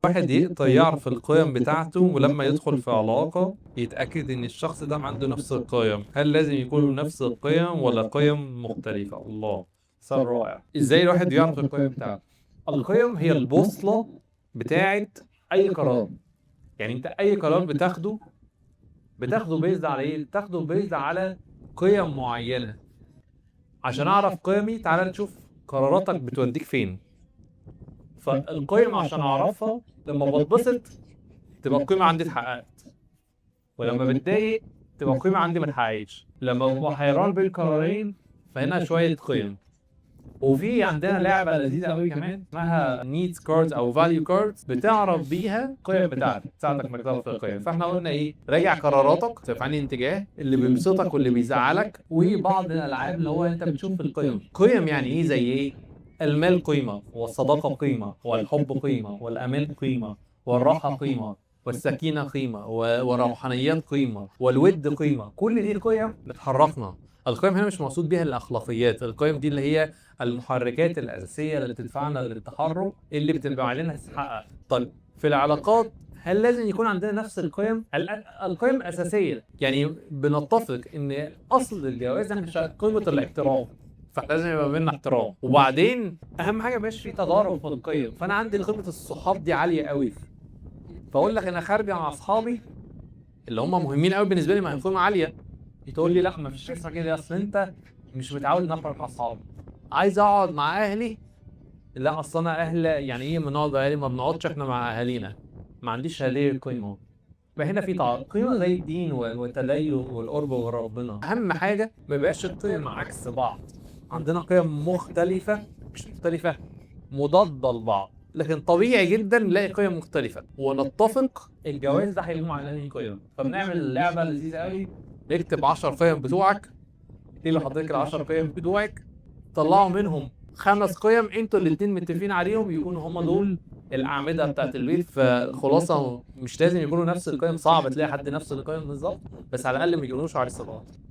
واحد يقدر يعرف القيم بتاعته، ولما يدخل في علاقة يتأكد إن الشخص ده عنده نفس القيم. هل لازم يكونوا نفس القيم ولا قيم مختلفة؟ الله، سؤال رائع. إزاي الواحد يعرف القيم بتاعته؟ القيم هي البوصلة بتاعت أي قرار. يعني أنت أي قرار بتاخده بيزد على إيه؟ بتاخده بيزد على قيم معينة. عشان أعرف قيمي تعال نشوف قراراتك بتوديك فين. فالقيم عشان أعرفها، لما بتبسط تبقى القيمة عندي اتحققت، ولما بتضايق تبقى القيمة عندي ما اتحققتش. لما ببقى حيران بين قرارين فهنا شوية قيم. وفي عندنا لعبة لذيذة قوي كمان اسمها نيدز كاردز أو فاليو كاردز، بتعرف بيها القيم بتاعتك، تساعدك إنك تعرف القيم. فاحنا قلنا إيه؟ راجع قراراتك في أنهي اتجاه، اللي بيبسطك واللي بيزعلك، وبعض الألعاب اللي هو أنت بتشوف القيم. قيم يعني إيه؟ زي إيه؟ المال قيمة، والصداقة قيمة، والحب قيمة، والأمان قيمة، والراحة قيمة، والسكينة قيمة، وروحانيات قيمة، والود قيمة. كل دي قيم بتحركنا. القيم هنا مش مقصود بيها الأخلاقيات، القيم دي اللي هي المحركات الأساسية اللي بتدفعنا للتحرك، اللي بتبقى علينا تتحقق. طيب في العلاقات هل لازم يكون عندنا نفس القيم؟ القيم أساسية. يعني بنتفق إن أصل الجواز احنا قيمة الاحترام، فلازم يبقى بينا احترام. وبعدين أهم حاجة مبقاش في تضارب في القيم. فأنا عندي قيمة الصحاب دي عالية قوي، فأقول لك أنا خارجة مع أصحابي اللي هم مهمين قوي بالنسبة لي، ما هي قيمة عالية. تقول لي لا مفيش قصة كده، أصل أنت مش متعود نخرج مع أصحابي. عايز أقعد مع أهلي، لا اصل انا اهل يعني ايه بنقعد اهلي، ما بنقعدش احنا مع اهالينا، ما عنديش هذه القيمه. فهنا في قيمه زي الدين والتدين والقرب وربنا. اهم حاجه ما يبقاش القيم عكس بعض. عندنا قيم مختلفه، مش مختلفه، مضاده لبعض، لكن طبيعي جدا نلاقي قيم مختلفه ونتفق. الجواز ده هيقوم على انهي قيم؟ فبنعمل لعبه لذيذه قوي. نكتب 10 قيم بتوعك، دي اللي حضرتك ال 10 قيم بتوعك، طلعوا منهم 5 قيم انتوا الاتنين متفقين عليهم، يكونوا هم دول الأعمدة بتاعت البيت. فخلاصة مش لازم يكونوا نفس القيم، صعب تلاقي حد نفس القيم بالظبط، بس على الأقل ما يكونوش عكس بعض.